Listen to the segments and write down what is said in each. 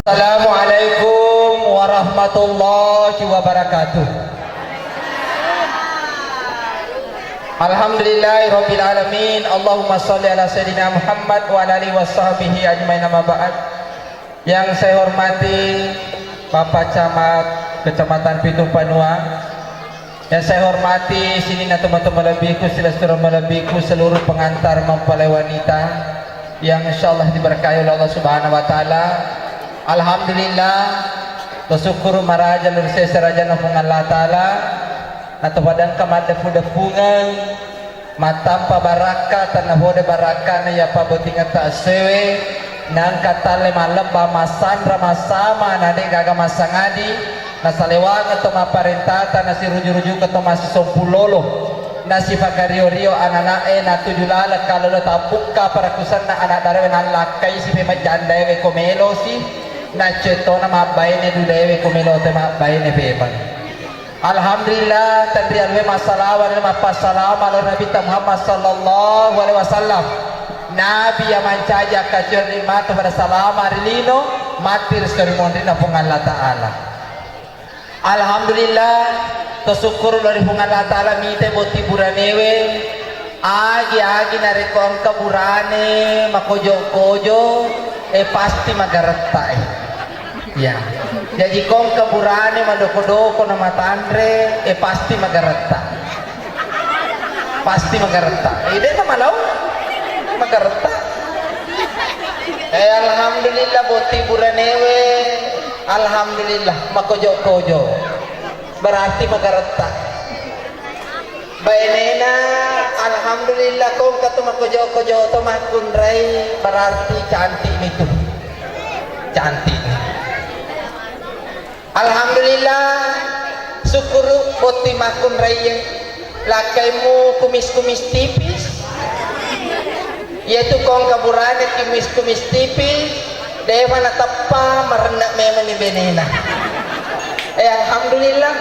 Assalamualaikum warahmatullahi wabarakatuh. Alhamdulillahirabbil alamin. Allahumma shalli ala sayidina Muhammad wa ala alihi washabihi ajmain, amma ba'd. Yang saya hormati Bapak Camat Kecamatan Pitung Panua, yang saya hormati sini teman-teman lebiku, silaturahmi lebiku, seluruh pengantar mempelai wanita yang insyaallah diberkahi oleh Allah Subhanahu wa taala. Alhamdulillah, bersyukur maraja lur seseraja nang Allah taala atau badan kamada fudepungan matampa baraka tanah hode baraka na ya pabetinga ta sewe nang katale maleba masandra masama nade gaga masangadi na salewang atau maparentata na siruju-ruju atau masih sompulolo na sifakario rio ananae na tujulala kalau lo tapuka para kusan na anak darawe na lakai si pemajandai we komelo si na cetona mabaine dudewe komelo te mabaine pepan. Alhamdulillah tandri alwe masalawan mapasalam ala Nabi Muhammad sallallahu alaihi wasallam. Nabi yang mancaja kacur lima kepada salam arilino matir sekali mondina pung Allah taala. Alhamdulillah tersyukur dari pung Allah taala mite boti buranewe agi narekon kaburane makojo-kojo pasti magaretai. Ya, jadi kong kaburane madoko-doko nama tandre pasti magareta, pasti magareta. Ide sama lau magareta. Alhamdulillah boti buranewe, alhamdulillah makojo-kojo berarti magareta. Bainena alhamdulillah kong katu makojo-kojo to makunrai berarti cantik itu, cantik. Alhamdulillah syukur boti makun raya lakaimu kumis-kumis tipis yaitu kong kaburane kumis-kumis tipis dewa na tapa merendak memang ni benena. Alhamdulillah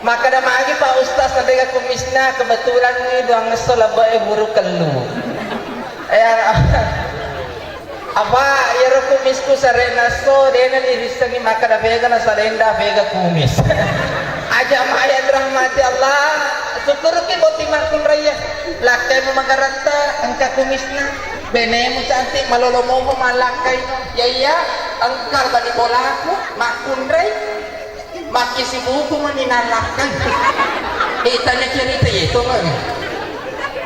maka dah magi Pak Ustaz nadega kumisna kebetulan ni doang ngesola bae buru kelu apa ya kumisku sarena so dena irisangi maka da vega na sarenda vega kumis aja maya rahmati Allah syukur ke boti makun raya lakai mo magarata angka kumisna benemu cantik malolomo mo malakai no ya iya angkar bani bolaku makun raya maki si buku maninalakan itanya cerita itu mah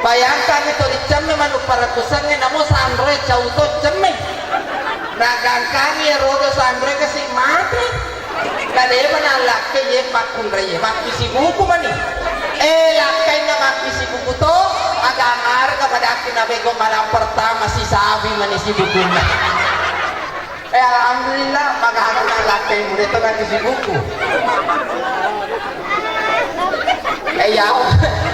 bayangkan itu dicam memang para kusangnya namun sandre jauh to cemeh nagang kami rodo sandre kasih mati kade mana lakke ye makun reye maki si buku mani lakke na maki si buku to agak ngar kepada akina bego malam pertama si sabi mani si bukunya alhamdulillah magahanan na lakke muda to maki si buku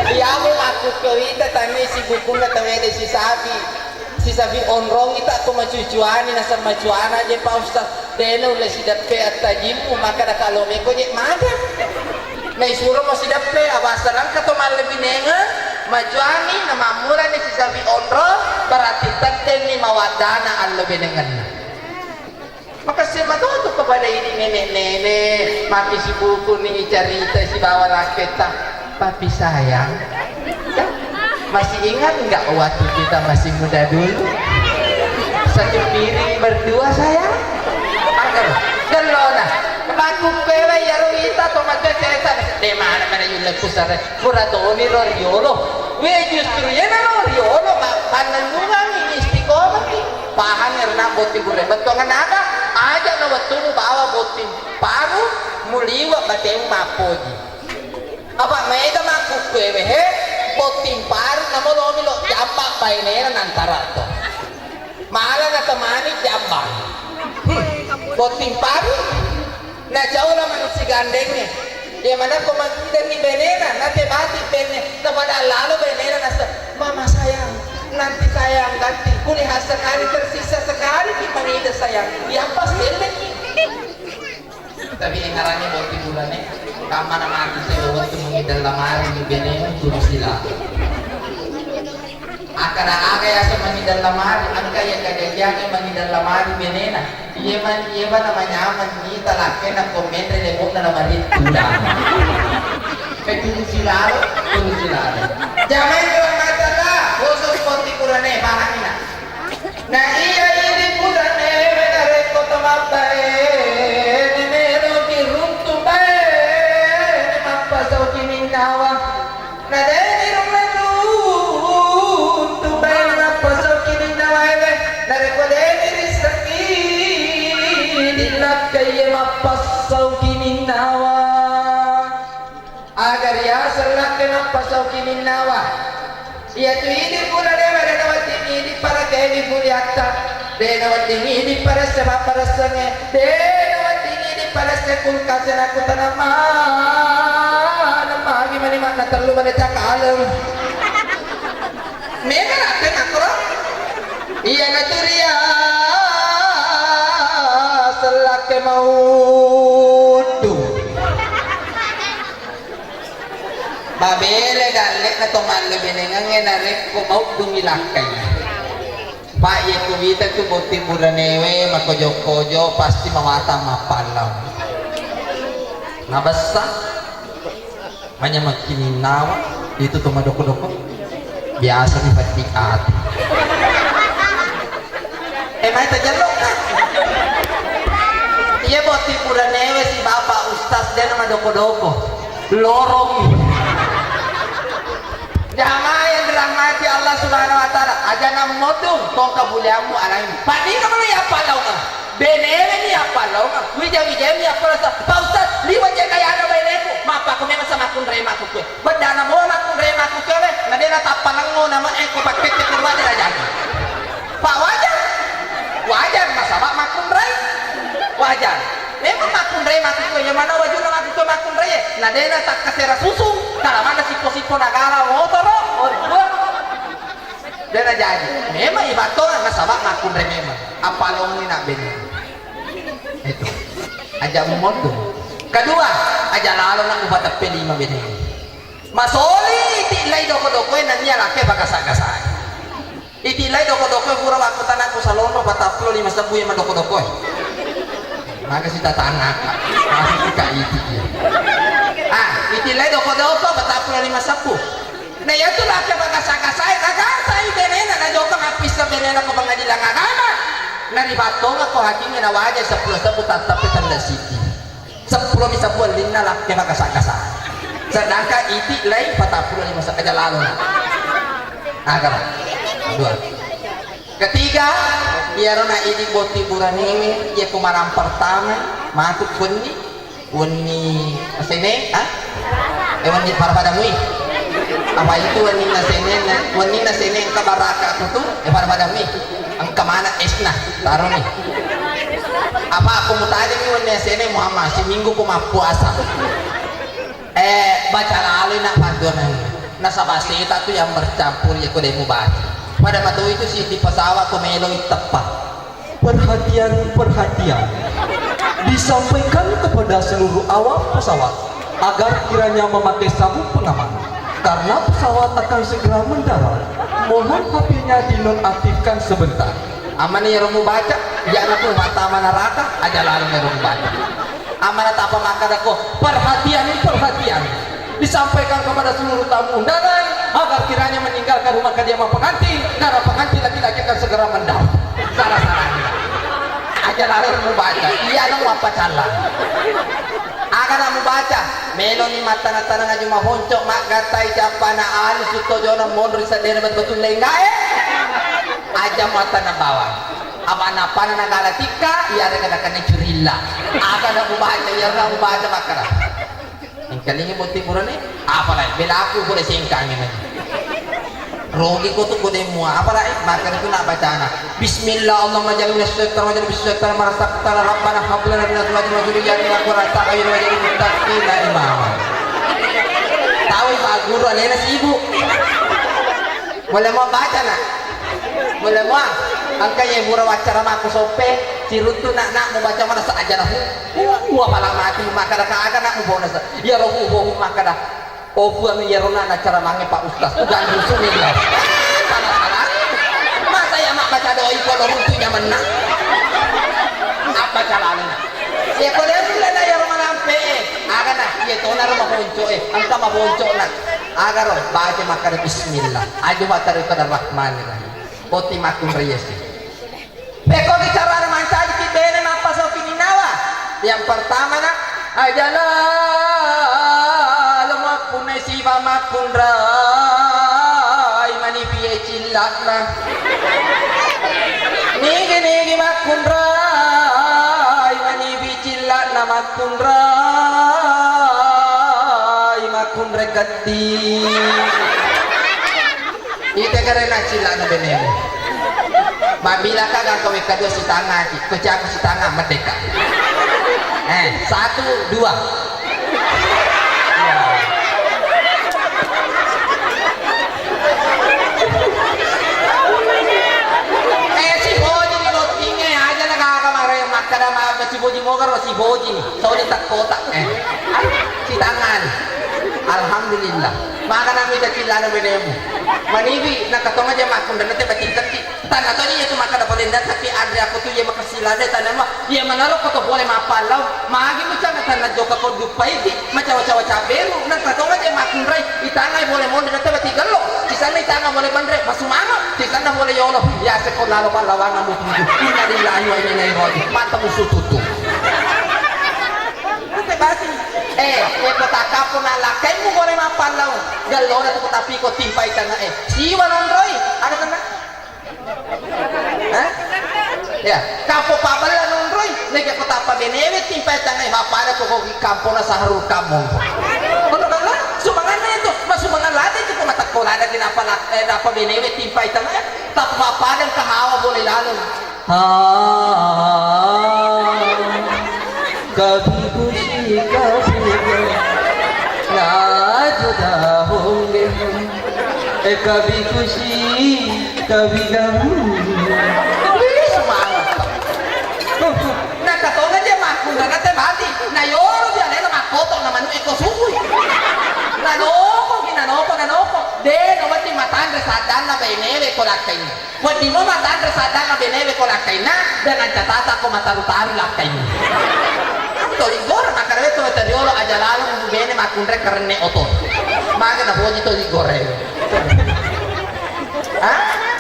ya mo aku kawita tani si buku na tawede si sabi onrong ita ako macucuani na sa macuana je pa Ustaz dena ule si dape at tajimu maka na kalome ko je mada na isuro mo si dape abasaran ka to malabinenga macuani na mamura ni si sabi onrong berarti taten ni mawadana ang labinengan maka siya matuto kepada ini nenek-nenek maki si buku ni carita si bawa raketa papi sayang masih ingat nggak waktu kita masih muda dulu satu piring berdua sayang agar gelona aku pewe ya ruita tomatnya cerita de mana yung lepusara furadoni roriolo we justru ya na roriolo kanan nungang istiqomah pahan erna boti gure betongan ada aja na waktu bawa boti paru muliwa bateng mapoji apa mega maku pewe he boting paru namo lomi lo jambak bainera nantara to malah na temani jambak boting paru na jauh lah manusia gandengnya dia mana komandan ni benera nanti mati benne kepada lalu benera nasa mama sayang nanti sayang ganti kulihat sekali tersisa sekali di panida sayang ya pasti lagi tapi engarannya boting bulannya kamana mati saya waktu mengidal lamari di benera turun sila Akara-aga ya sa manidang lamari, ang kaya kagagyaga manidang lamari benena. Iya man namanya aman ni talake na komen relevant na naman ito. Kaya tulong sila. Jangan kurang matala, khusus konti kurane, pahami na. Na iya ini kurane, menarek ko tamapay, nimero kiruntumay, mapasaw kiminawa, na denirong natuntumay, mapasaw kiminawa, narek ko deniris sakit, dilap kayo mapasaw kiminawa. Agar ya selak kena pasau kiminawa. Ia tu ini pura dewa dan awat ini para kemi buliata. Dan awat ini para sebab para sange. Dan awat ini para sekul kasen aku tanaman. Nama gimana makna terlalu pada cakalam. Mereka nak kena korang. Ia naturia selak ke mau tu. Babele galek na toman lebinengan ngenarek ko mau dumilakay. Pak ye kuwita tu boti buranewe makojo-kojo pasti mawata mapalaw. Nabasa manya magkininawa dito tumadoko-doko. Biasa ni patikat. May tajalok na. Iya boti buranewe si Bapak Ustaz dan madoko-doko. Lorong Jamaah yang dirahmati Allah Subhanahu wa taala, aja nam modung tong kabuliamu alain. Padi ka mana ya palau ka? Benele ni ya palau ka? Wija ni ya palau sa. Pak Ustaz, liwa je kaya ana beneku. Mapa ko memang sama kun rema ku ke. Bedana mo na kun rema ku ke we. Ngadena tapanang mo nama ko paket ke kurwa dira jadi. Pak wajar. Wajar masaba makun rai. Wajar. Memang makun rai makun ke yang mana wajuna makun rai. Ngadena tak kasera susu. Kalau mana sipo-sipo negara motor dan jadi memang ibato nggak sabak ngakun memang apa long ini nak bener itu aja motor kedua aja lalu nak ubat tapi 5 bener masoli itilai doko-doko nanti laki bagasa-gasa itilai doko-doko pura waktu tanah ku salono bataplo 5 sebu yang doko-doko maka kita tanah masih suka itu itilai doko-doko bataplo 5 sebu. Nah ya tu laki bagasa-gasai kagasai benena na joko ngapis sa benena ko pangadilang agama. Naribato nga ko haking na wajay 10 sebu tatap tanda siti. 10 misabuan din na laki bagasa-gasai. Sedangkan itilai bataplo 5 sebu aja lalu na. Agama. Dua. Ketiga, biar na ini boti buranewe ya kumarang pertama matuk wani asene wani para padamui apa itu wani na sene ang kabaraka tutu para padamui ang kamana esna taruh nih apa aku mutade mi wani sene Muhammad si minggu ko mapuasa baca lalu nak paduan nasa basita tu yang bercampur ya ko demo baca pada matu itu si di pesawat komelo tepat perhatian disampaikan kepada seluruh awak pesawat agar kiranya memakai sabuk pengaman karena pesawat akan segera mendarat. Mohon HP-nya dinonaktifkan sebentar. Aman ya romu baca ya aku mata mana rata aja lalu ya romu baca amanat apa maka aku perhatian disampaikan kepada seluruh tamu undangan agar kiranya meninggalkan rumah kediaman pengantin karena pengantin laki-laki akan segera mendarat. Salah-salah aja lalu membaca iya dong apa salah akan membaca meloni mata nata nga cuma honcok mak gatai japana ali suto jona mondri sadere betul lenggae aja mata na bawah apa na galatika iya ada kadakan curilla akan membaca iya na membaca makara yang kalinya buti purane apa lagi bela aku boleh singkangin aja rogi ko to ko de mo apara makar itu nak bacana bismillah Allahumma jalna syaitan wa jalna syaitan marasaqta rabbana hab lana min azwajina wa dhurriyyatina qurrata a'yun waj'alna muttaqina imama tahu pak guru alena si ibu boleh mau baca nak boleh mau angkanya murah wacara aku sope cirutu nak mau baca mana saja dah apalah mati makara ka nak mau nasa ya rohu makara Obuan ya rona na cara mange Pak Ustaz. Udah rusuh nih dia. Salah baca doi kalau runtuhnya menang. Apa caranya? Ya kalau dia sudah ada yang menampe, agar nak dia tahu nak rumah bonco angka mah bonco nak. Agar baca makan Bismillah, aja makan pada Rahmanirrahim. Boti makun reyes. Beko bicara manca di bene apa so pininawa. Yang pertama nak ajalah lemak punai siwa makun rai mani piye cilatna. Nigi makun rai mani piye cilatna makun rai makun regati. Ite karena cilatna benene. Mabila kagak kau kedua si tangan, kejaku si tangan merdeka. 1, 2. Si Boji ni lotingnya aja nak kemarin makan sama si Boji mau kan si Boji ni, soalnya tak kotak. Si tangan, alhamdulillah. Maka nami dah cila na benemu. Manibi nakatonga aja makun dan nanti batin kaki. Tanah tu ni itu makan dapat lendat tapi ada aku tu ye makasila ada tanah mah. Ye manaro ko to boleh mapalau. Magi macam tanah joka ko dupai di macam waca beru. Nakatonga aja makun rai. Itangai boleh mau dan nanti batin galo. Di sana itanga boleh bandre masumama. Di sana boleh yolo. Ya sekolah lawan lawangan mu. Inna lillahi wa inna ilaihi raji'un. Mata musuh tutup. Basi kota kapon na lakay mo boleh mapalau galo na to tapi ko timpay tanga siwa nondroy ano tanga ya kapo pabala nondroy nega kota pa benewet timpay tanga mapala ko ko kampo na sa harul kamong ano kala sumangan na ito masumangan lati ko matakko na din apala pa benewet timpay tanga tap mapadang kahawa boleh lalo कभी खुशी कभी ना जुदा होंगे कभी खुशी कभी गम nakatonga dia makun na nate bati na yoro dia nena makoto na manu ekosugui nanoko de no mati matandre sadana beneve kolakai wadi mo matandre sadana beneve kolakai na dengan catatan ko mataru-taru lakai to igor makarwe to teriolo aja lalu bene makundre karne otot maga na boji to igore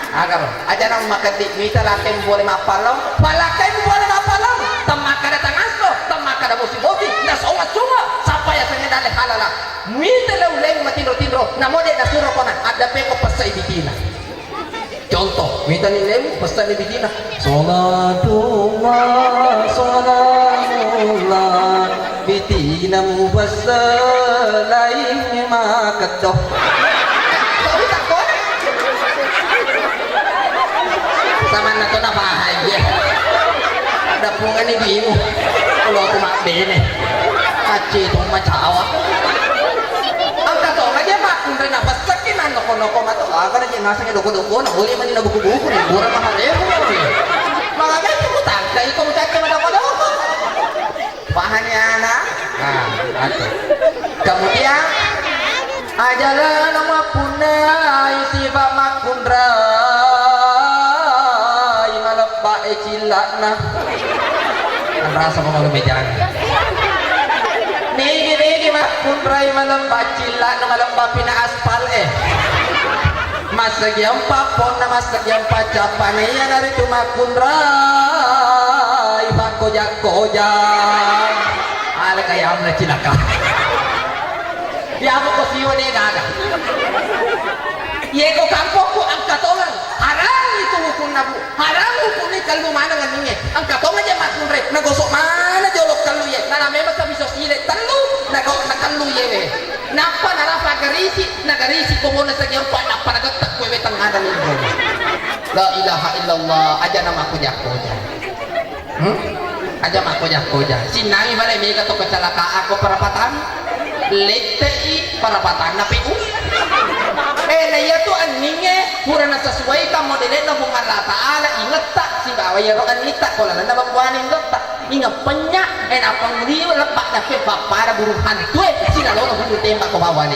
agar aja nang makati mita lakai boleh mapalau palakai boleh mapalau tamakada tangasto tamakada musibobi na songa sapa ya sanya dale halala mita lauleng matindro namode na suro kona ada peko pasai bitina contoh mita ni lemu pasai bitina solatullah bitina mubassalain makadoh sama na to na bahagia ada pungan ni bimu kalau aku mak bene aci tong macawa angka to aja makun rena basakin ando kono mato agar aja nasanya doko na boleh mani na buku-buku ni murah mahal ya mga ganito ko tangka ikaw muchacha madako pahannya anak kemudian ajalah nama punai sifa makun rai malabba cilakna rasa ko malumejan nigi makun rai malabba cilakna malabba pina aspal masagyam papon na masagyam pacapanaya narito makun rai bakoja ala kaya na cilaka ya ko siyo ni gaga ye ko kampo ko ang katolan harang itu hukum nabu harang hukum ni kalbu mana nganinge ang katolan je makun rai nagosok mana jolok kalu ye na memang sabi so sile telu nakalu ye napa narafa nagarisi kumuna sa gyang pa napanagatag kwebe tanganan ninyo la ilaha illallah aja nama ko jakoja aja mako jakoja sinangi bale mega to kecelakaan ko perapatan letei perapatan na pu na yato aninge pura na sesuai ka modele na bunga la taala ingat tak si bawa ya rokan nita ko la na bagwanin tak ingat penya apang liyo lepak na ke para burung hantu sinalo na hulu tembak ko bawa ni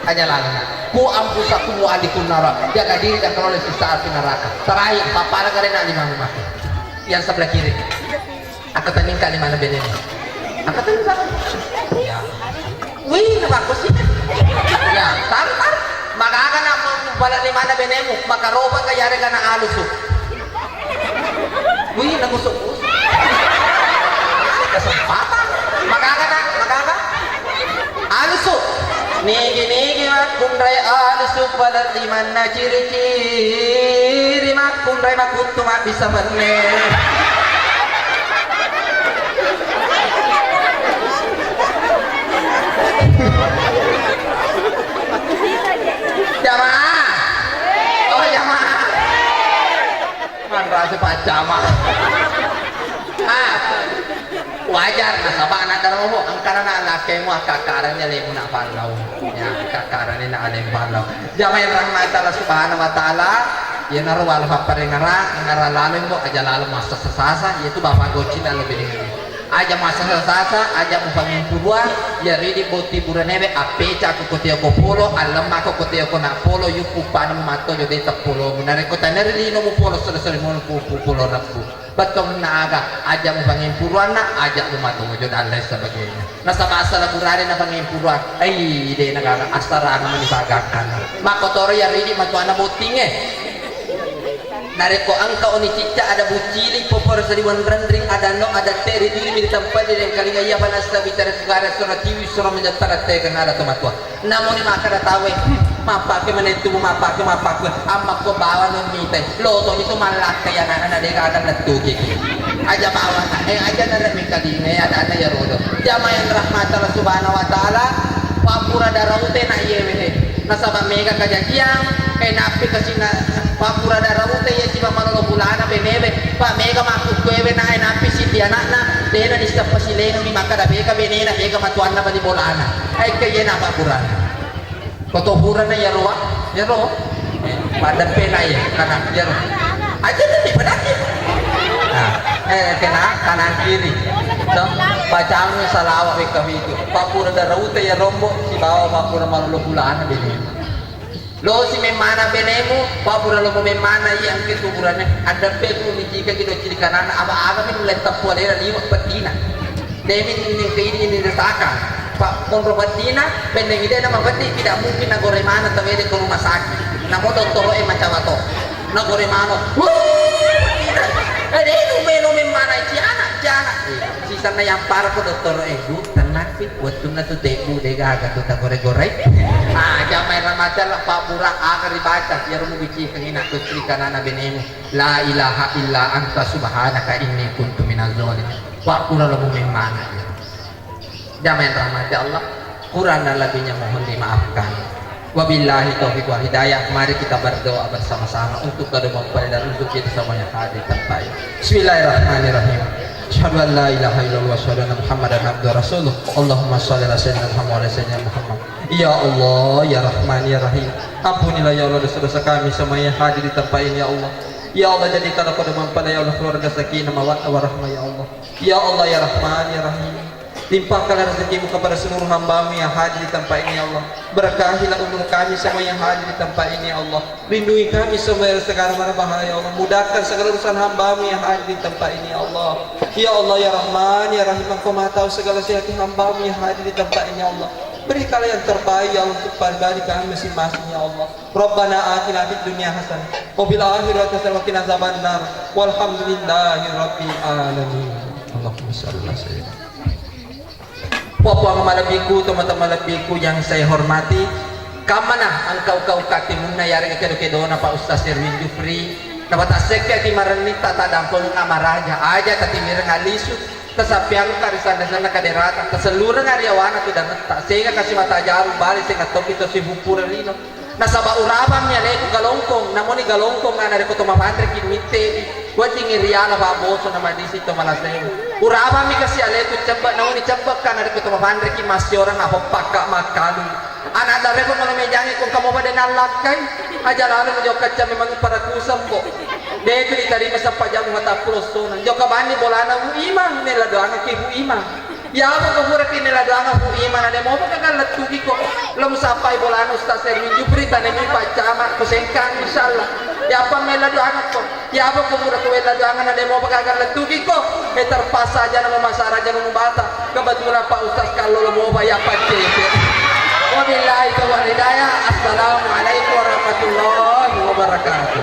Hanya lana. Ku ampu satu mu alikun nara. Jaga diri dan kalau si saat neraka. Terakhir papara karena lima rumah. Yang sebelah kiri. Aku taningkan di mana benih. Aku taningkan. Ya. Wih, bagus sih. Ya, tar. Maka akan aku balik di mana benemu. Maka roba kaya ada kena alusuk. Wih, nagusuk. Kesempatan. Maka alusuk. Nigi makundrai alusuk balik di mana ciri-ciri makundrai makutu mak bisa bener. Jamaah. Oh jamaah. Rasa Pak Jamaah. Wajar na sa anak darah mo ang karana laki mo kakaran niya lemo na palaw. Ya kakaran ni na alem palaw. Jamaah rahmat Allah subhanahu wa taala. Ya narwal pa parengara ngaralalem mo aja lalu masa sesasa yaitu bapak gocin lalu biling. Aja masa sesasa aja mo pangin purwa ya ridi boti buranebe apecha ko kotiyo ko polo alam ako kotiyo ko na polo yupu pa na mato yo deta polo munare ko tanere lino mo polo sere mo polo rapu bat kau naaga aja mo pangin purwa na aja mo mato yo dalay sa bagay nasa masa la burare na pangin purwa ay ide nagaga astara na manibagakan makotoro ya ridi matuana botinge nareko angka oni cicca ada bucili popor seriwan rendring ada no ada teri diri di tempat yang kali ngaya panasta bicara segara surat TV surat menjatara tekan ada tomatwa namun ni makara tawe mapa ke menentu mapa ke amma ko bawa no mite loto itu malak kaya nana deka akan letuki aja bawa aja nara mikadine ada ya rodo jamaah yang rahmat Allah subhanahu wa taala papura daraute na yewe nasaba mega kajadian napi kasina papura daraute ya siba manolo bulana benebe pa mega maku kuewe na napi si dianana dena disapa sileno mi makada beka benena mega matuanna bani bolana ay kaya na papura kotohuran na yaro pada pena ya kanan yaro aja tadi pedaki nah kena kanan kiri so pacangnya salawat beka itu papura daraute ya rombo si bawa papura manolo bulana benebe lo si memana benemu papura lo memana yang ketuburannya ada petu ni jika kita ciri kanan apa min letap polera lima betina demi ini disaka pak monro betina beneng ide nama beti tidak mungkin nagore mana tawede ke rumah sakit namo doktoro macam ato nagore mana itu melo memana ciana sisanya yang parah ko doktoro bu tenang sih waktu tu tebu dega agak tu tak goreng jamaah ramadan pak pura agar dibaca biar mu bici kengina kutri kanana benemu la ilaha illa anta subhanaka inni kuntu minaz zalimin pak pura lo memana jamaah rahmat Allah Quran dan lebihnya mohon dimaafkan wabillahi taufiq wal hidayah mari kita berdoa bersama-sama untuk kedua mempelai dan untuk kita semuanya hadir terbaik bismillahirrahmanirrahim asyhadu an la ilaha illallah wa asyhadu anna muhammadan abduhu rasuluh Allahumma shalli ala sayyidina Muhammad wa ala sayyidina Muhammad ya Allah ya Rahman ya Rahim ampunilah ya Allah dosa-dosa kami semuanya hadir di tempat ini ya Allah ya Allah jadikan aku dengan pada ya Allah keluarga sakinah mawaddah warahmah ya Allah ya Allah ya Rahman ya Rahim limpahkanlah rezekimu kepada seluruh hamba-Mu yang hadir di tempat ini ya Allah berkahilah umur kami semua yang hadir di tempat ini ya Allah lindungi kami semua dari segala mana bahaya ya Allah mudahkan segala urusan hamba-Mu yang hadir di tempat ini ya Allah ya Rahman ya Rahim Engkau maha tahu segala sesuatu hamba-Mu yang hadir di tempat ini ya Allah berikanlah yang terbaik ya Allah untuk pribadi kami masing-masing ya Allah Rabbana atina fid dunya hasanah wa fil akhirati hasanah wa qina azabannar walhamdulillahi rabbil alamin Allahumma shalli ala sayyidina Puan malabiku, teman-teman malabiku yang saya hormati, kamana engkau katimun na yari kedo na Pak Ustaz Erwin Jufri, dapat asekya ti maranita tadampol na maraja aja tati mirang alisu, tasapiang karisan na kaderata, tasalurang ariawana tu dan tak sehingga kasih mata jarum balik sehingga top itu si bupura lino. Nasaba urabam niya leku galongkong, namun ni galongkong na nareko tumapandre kinmite, buat tinggi riala pa boso na madisi to malasem. Urabam mi kasi aleku cebak, namun ni cebak ka nareko tumapandre kin masyoran apa pakak makalu. Anak dareko kalau mejangi kung kamu pada nalakay, ajaran mo jo kaca memang para kusam ko. Dito itarima sa pajamu mata prosonan. Jo kabani bolana mu imang nila doang ki bu imang. Ya apa ko pura pinila doang bu imang ade mo pagkalat tugi ko. Lam sampai bulan Ustaz Erwin Jupri tanemi pacama kusengkan insyaallah ya apa mela doangan ko ya apa kumura ko mela doangan ada mau pagagar letugi ko terpaksa aja nama masyarakat jangan membata kebetulan Pak Ustaz kalau mau bayar pacet wabillahi taufiq hidayah assalamualaikum warahmatullahi wabarakatuh